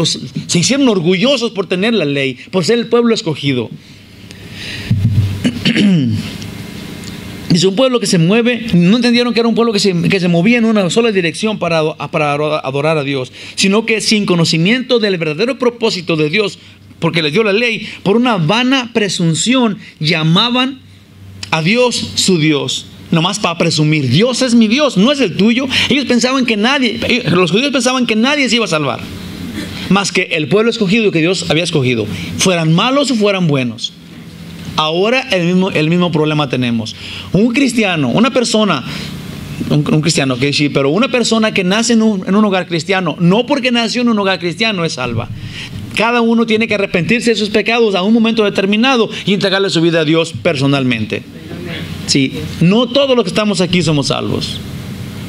se hicieron orgullosos por tener la ley, por ser el pueblo escogido. Dice, un pueblo que se mueve, no entendieron que era un pueblo que se movía en una sola dirección para adorar a Dios, sino que sin conocimiento del verdadero propósito de Dios, porque les dio la ley, por una vana presunción llamaban a Dios su Dios, nomás para presumir. Dios es mi Dios, no es el tuyo. Los judíos pensaban que nadie se iba a salvar, más que el pueblo escogido que Dios había escogido, fueran malos o fueran buenos. Ahora el mismo problema tenemos. Un cristiano, una persona, un cristiano que sí, pero una persona que nace en un hogar cristiano, no porque nació en un hogar cristiano es salva. Cada uno tiene que arrepentirse de sus pecados a un momento determinado y entregarle su vida a Dios personalmente. Sí, no todos los que estamos aquí somos salvos.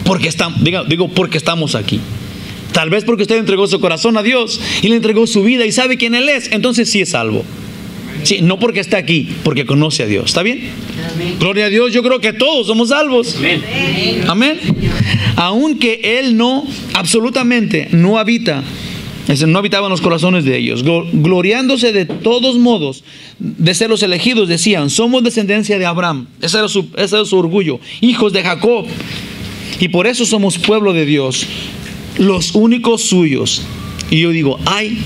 Porque estamos aquí. Tal vez porque usted entregó su corazón a Dios y le entregó su vida y sabe quién Él es, entonces sí es salvo. Sí, no porque está aquí, porque conoce a Dios. ¿Está bien? Amén. Gloria a Dios, yo creo que todos somos salvos. Amén. Amén. Aunque Él absolutamente no habitaba en los corazones de ellos, gloriándose de todos modos de ser los elegidos, decían, somos descendencia de Abraham. Ese era su orgullo, hijos de Jacob, y por eso somos pueblo de Dios, los únicos suyos. Y yo digo, ay.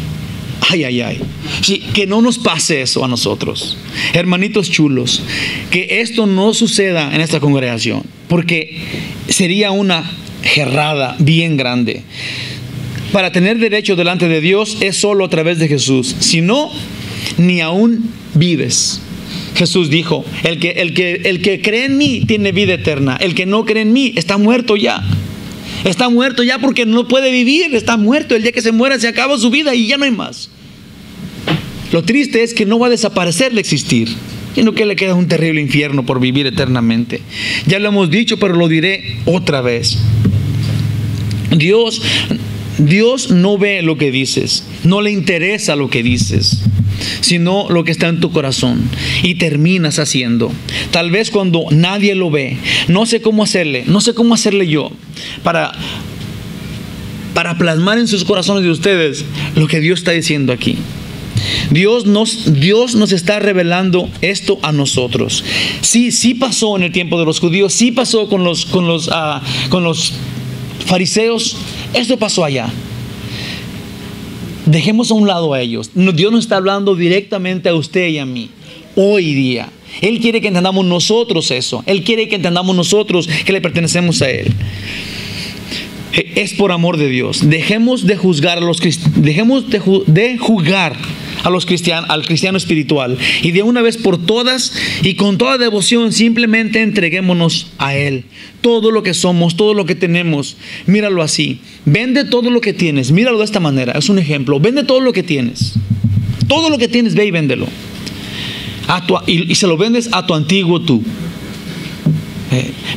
Sí, que no nos pase eso a nosotros, hermanitos chulos, que esto no suceda en esta congregación, porque sería una jerrada bien grande. Para tener derecho delante de Dios es solo a través de Jesús. Si no, ni aún vives. Jesús dijo, el que cree en mí tiene vida eterna. El que no cree en mí está muerto ya. Está muerto ya porque no puede vivir. Está muerto. El día que se muera se acaba su vida y ya no hay más. Lo triste es que no va a desaparecer el existir, sino que le queda un terrible infierno por vivir eternamente. Ya lo hemos dicho, pero lo diré otra vez. Dios no ve lo que dices, no le interesa lo que dices, sino lo que está en tu corazón, y terminas haciendo. Tal vez cuando nadie lo ve, no sé cómo hacerle yo para plasmar en sus corazones de ustedes lo que Dios está diciendo aquí. Dios nos está revelando esto a nosotros. Sí pasó en el tiempo de los judíos, sí pasó con los fariseos. Esto pasó allá. Dejemos a un lado a ellos. Dios nos está hablando directamente a usted y a mí hoy día. Él quiere que entendamos nosotros eso. Él quiere que entendamos nosotros que le pertenecemos a Él. Es por amor de Dios. Dejemos de juzgar al cristiano espiritual, y de una vez por todas y con toda devoción simplemente entreguémonos a Él. Todo lo que somos, todo lo que tenemos, míralo así. Vende todo lo que tienes. Míralo de esta manera. Es un ejemplo. Vende todo lo que tienes. Todo lo que tienes, ve y véndelo. Y se lo vendes a tu antiguo tú.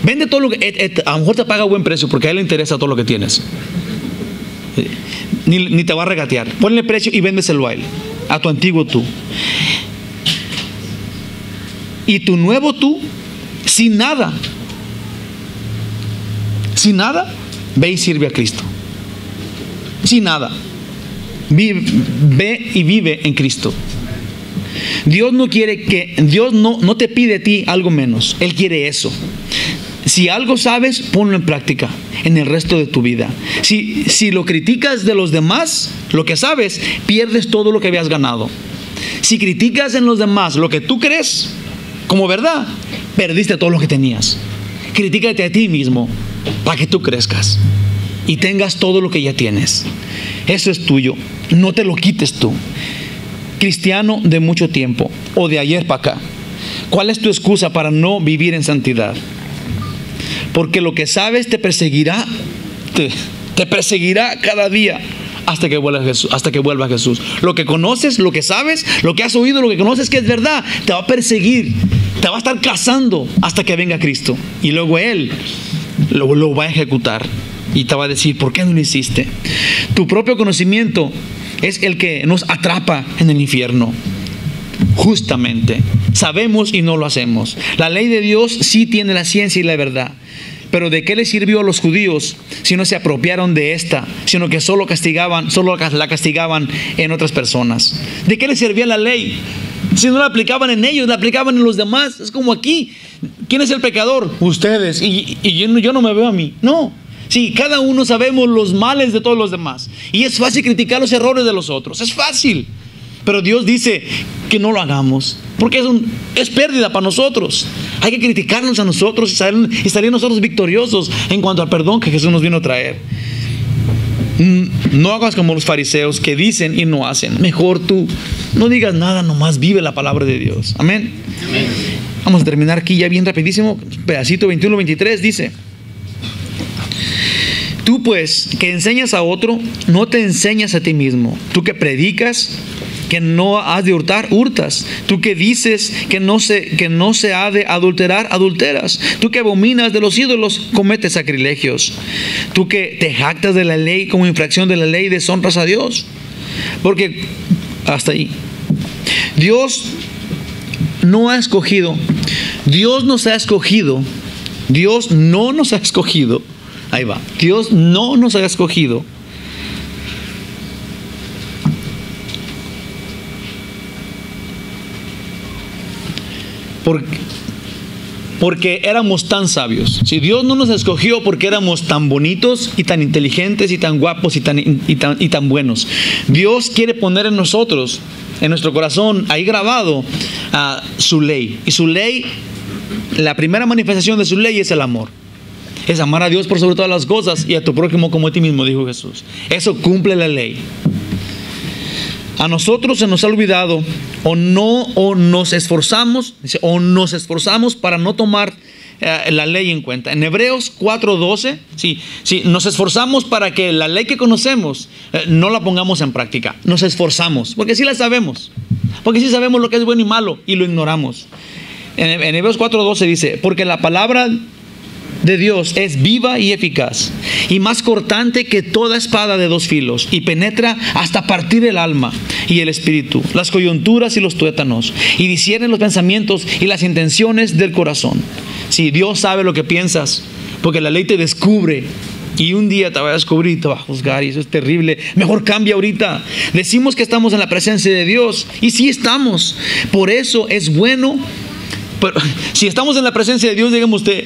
Vende todo lo que a lo mejor te paga buen precio porque a él le interesa todo lo que tienes. Ni te va a regatear. Ponle precio y véndeselo a él, a tu antiguo tú. Y tu nuevo tú, sin nada, ve y sirve a Cristo. Sin nada, ve y vive en Cristo. Dios no te pide a ti algo menos. Él quiere eso. Si algo sabes, ponlo en práctica en el resto de tu vida. Si lo criticas de los demás, lo que sabes, pierdes todo lo que habías ganado. Si criticas en los demás lo que tú crees como verdad, perdiste todo lo que tenías. Critícate a ti mismo para que tú crezcas y tengas todo lo que ya tienes. Eso es tuyo. No te lo quites tú. Cristiano de mucho tiempo o de ayer para acá, ¿cuál es tu excusa para no vivir en santidad? Porque lo que sabes te perseguirá, te perseguirá cada día hasta que vuelva Jesús. Lo que conoces, lo que sabes, lo que has oído, lo que conoces que es verdad, te va a perseguir, te va a estar cazando hasta que venga Cristo, y luego Él lo va a ejecutar. Y te va a decir, ¿por qué no lo hiciste? Tu propio conocimiento es el que nos atrapa en el infierno. Justamente. Sabemos y no lo hacemos. La ley de Dios sí tiene la ciencia y la verdad. Pero ¿de qué le sirvió a los judíos si no se apropiaron de esta, sino que solo la castigaban en otras personas? ¿De qué les servía la ley? Si no la aplicaban en ellos, la aplicaban en los demás. Es como aquí. ¿Quién es el pecador? Ustedes. Y yo no me veo a mí. No. Sí, cada uno sabemos los males de todos los demás. Y es fácil criticar los errores de los otros. Es fácil. Pero Dios dice que no lo hagamos, porque es pérdida para nosotros. Hay que criticarnos a nosotros y salir nosotros victoriosos en cuanto al perdón que Jesús nos vino a traer. No hagas como los fariseos que dicen y no hacen. Mejor tú no digas nada, nomás vive la palabra de Dios. Amén. Amén. Vamos a terminar aquí ya bien rapidísimo. Pedacito 21-23 dice: tú pues que enseñas a otro, no te enseñas a ti mismo. Tú que predicas que no has de hurtar, hurtas. Tú que dices que no se ha de adulterar, adulteras. Tú que abominas de los ídolos, cometes sacrilegios. Tú que te jactas de la ley, como infracción de la ley, deshonras a Dios. Porque hasta ahí. Dios no ha escogido. Dios nos ha escogido. Dios no nos ha escogido. Ahí va. Dios no nos ha escogido porque éramos tan sabios. Si Dios no nos escogió porque éramos tan bonitos y tan inteligentes y tan guapos y tan buenos. Dios quiere poner en nosotros, en nuestro corazón, ahí grabado su ley. Y su ley, la primera manifestación de su ley es el amor. Es amar a Dios por sobre todas las cosas y a tu prójimo como a ti mismo, dijo Jesús. Eso cumple la ley. A nosotros se nos ha olvidado o nos esforzamos para no tomar la ley en cuenta. En Hebreos 4:12, sí, nos esforzamos para que la ley que conocemos no la pongamos en práctica. Nos esforzamos, porque sí la sabemos. Porque sí sabemos lo que es bueno y malo y lo ignoramos. En Hebreos 4:12 dice: porque la palabra de Dios es viva y eficaz y más cortante que toda espada de dos filos, y penetra hasta partir el alma y el espíritu, las coyunturas y los tuétanos, y discierne los pensamientos y las intenciones del corazón. Si Dios sabe lo que piensas, porque la ley te descubre, y un día te va a descubrir y te va a juzgar, y eso es terrible. Mejor cambia ahorita. Decimos que estamos en la presencia de Dios, y sí estamos. Por eso es bueno. Pero si estamos en la presencia de Dios, dígame usted,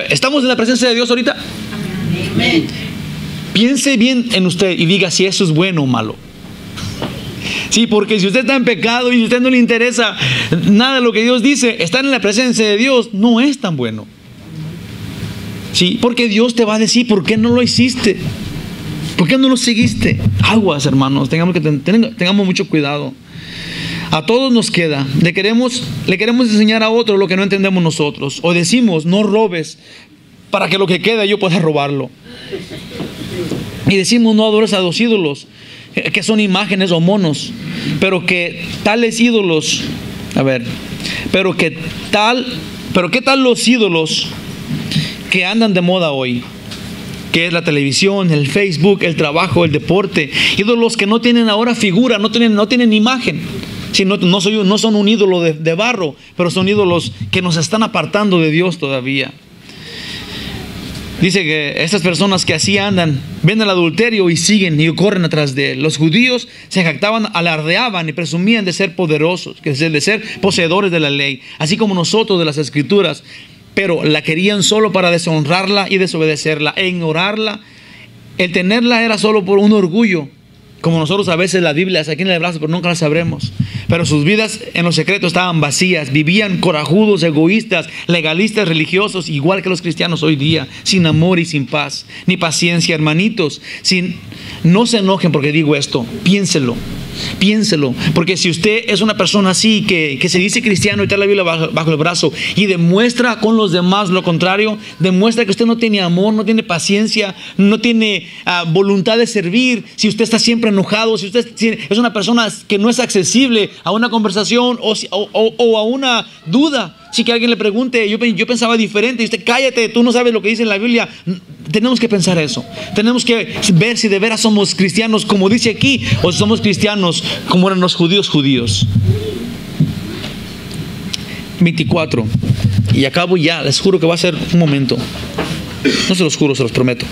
¿estamos en la presencia de Dios ahorita? Amén. Piense bien en usted y diga si eso es bueno o malo. Sí, porque si usted está en pecado y a usted no le interesa nada de lo que Dios dice, estar en la presencia de Dios no es tan bueno. Sí, porque Dios te va a decir, ¿por qué no lo hiciste? ¿Por qué no lo seguiste? Aguas, hermanos, tengamos mucho cuidado. A todos nos queda. Le queremos enseñar a otro lo que no entendemos nosotros. O decimos, no robes, para que lo que queda yo pueda robarlo. Y decimos, no adores a los ídolos, que son imágenes o monos. Pero que tales ídolos, pero qué tal los ídolos que andan de moda hoy, que es la televisión, el Facebook, el trabajo, el deporte. Ídolos que no tienen ahora figura, no tienen imagen. Sí, no son un ídolo de barro, pero son ídolos que nos están apartando de Dios todavía. Dice que estas personas que así andan, ven el adulterio y siguen y corren atrás de él. Los judíos se jactaban, alardeaban y presumían de ser poderosos, de ser poseedores de la ley, así como nosotros de las escrituras, pero la querían solo para deshonrarla y desobedecerla e ignorarla. El tenerla era solo por un orgullo. Como nosotros a veces las Biblias aquí en el brazo, pero nunca las sabremos. Pero sus vidas en lo secreto estaban vacías. Vivían corajudos, egoístas, legalistas, religiosos, igual que los cristianos hoy día, sin amor y sin paz, ni paciencia, hermanitos. No se enojen porque digo esto, piénselo, porque si usted es una persona así que se dice cristiano y trae la Biblia bajo el brazo y demuestra con los demás lo contrario, demuestra que usted no tiene amor, no tiene paciencia, no tiene voluntad de servir, si usted está siempre enojado, si usted es una persona que no es accesible a una conversación o a una duda. Si que alguien le pregunte, yo pensaba diferente, y usted cállate, tú no sabes lo que dice en la Biblia. tenemos que pensar eso. Tenemos que ver si de veras somos cristianos como dice aquí, o si somos cristianos como eran los judíos. 24. Y acabo ya, les juro que va a ser un momento. No se los juro, se los prometo.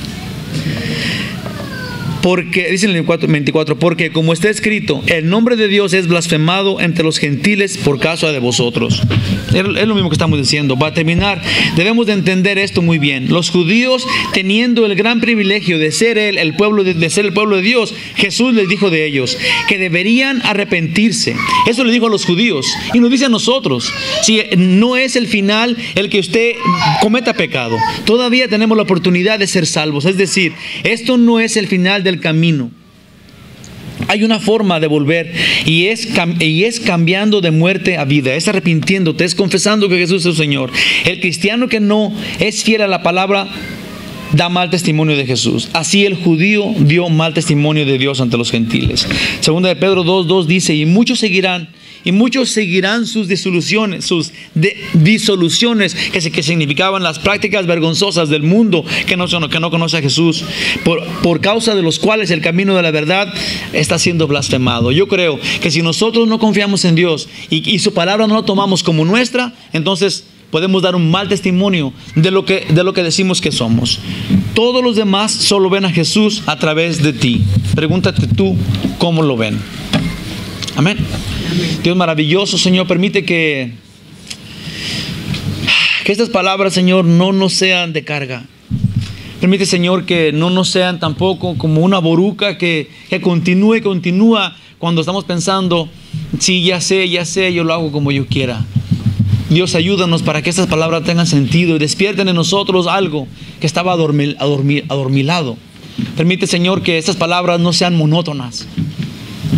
Porque, dice en el 24, porque como está escrito, el nombre de Dios es blasfemado entre los gentiles por causa de vosotros. Es lo mismo que estamos diciendo. Para terminar, debemos de entender esto muy bien. Los judíos, teniendo el gran privilegio de ser el pueblo de Dios, Jesús les dijo de ellos que deberían arrepentirse. Eso le dijo a los judíos y nos dice a nosotros. Si no es el final el que usted cometa pecado, todavía tenemos la oportunidad de ser salvos. Es decir, esto no es el final del camino. Hay una forma de volver y es cambiando de muerte a vida, es arrepintiéndote, es confesando que Jesús es el Señor. El cristiano que no es fiel a la palabra da mal testimonio de Jesús. Así el judío dio mal testimonio de Dios ante los gentiles. Segunda de Pedro 2:2 dice, y muchos seguirán sus disoluciones, que significaban las prácticas vergonzosas del mundo que no conoce a Jesús, por causa de los cuales el camino de la verdad está siendo blasfemado. Yo creo que si nosotros no confiamos en Dios y su palabra no la tomamos como nuestra, entonces podemos dar un mal testimonio de lo que decimos que somos. Todos los demás solo ven a Jesús a través de ti. Pregúntate tú cómo lo ven. Amén. Dios maravilloso, Señor, permite que estas palabras, Señor, no nos sean de carga. Permite, Señor, que no nos sean tampoco como una boruca que continúa cuando estamos pensando, sí, ya sé, yo lo hago como yo quiera. Dios, ayúdanos para que estas palabras tengan sentido y despierten en nosotros algo que estaba adormilado. Permite, Señor, que estas palabras no sean monótonas.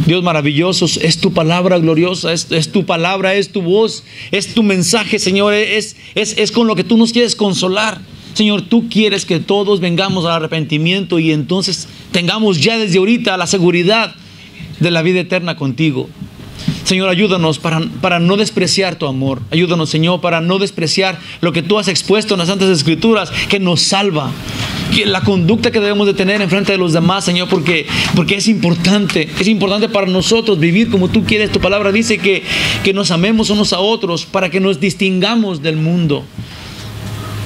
Dios maravilloso, es tu palabra gloriosa, es tu palabra, es tu voz, es tu mensaje, Señor, es con lo que tú nos quieres consolar. Señor, tú quieres que todos vengamos al arrepentimiento y entonces tengamos ya desde ahorita la seguridad de la vida eterna contigo. Señor, ayúdanos para no despreciar tu amor. Ayúdanos, Señor, para no despreciar lo que tú has expuesto en las Santas Escrituras, que nos salva. La conducta que debemos de tener en frente de los demás, Señor, porque es importante para nosotros vivir como tú quieres. Tu palabra dice que nos amemos unos a otros para que nos distingamos del mundo.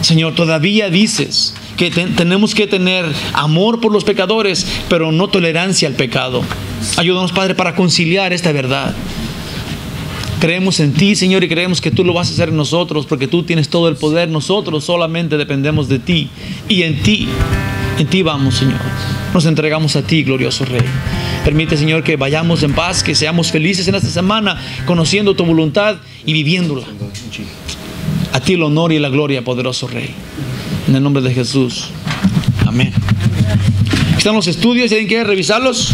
Señor, todavía dices que tenemos que tener amor por los pecadores, pero no tolerancia al pecado. Ayúdanos, Padre, para conciliar esta verdad. Creemos en ti, Señor, y creemos que tú lo vas a hacer en nosotros, porque tú tienes todo el poder. Nosotros solamente dependemos de ti, y en ti vamos, Señor. Nos entregamos a ti, glorioso Rey. Permite, Señor, que vayamos en paz, que seamos felices en esta semana, conociendo tu voluntad y viviéndola. A ti el honor y la gloria, poderoso Rey. En el nombre de Jesús. Amén. Aquí están los estudios, ¿alguien quiere revisarlos?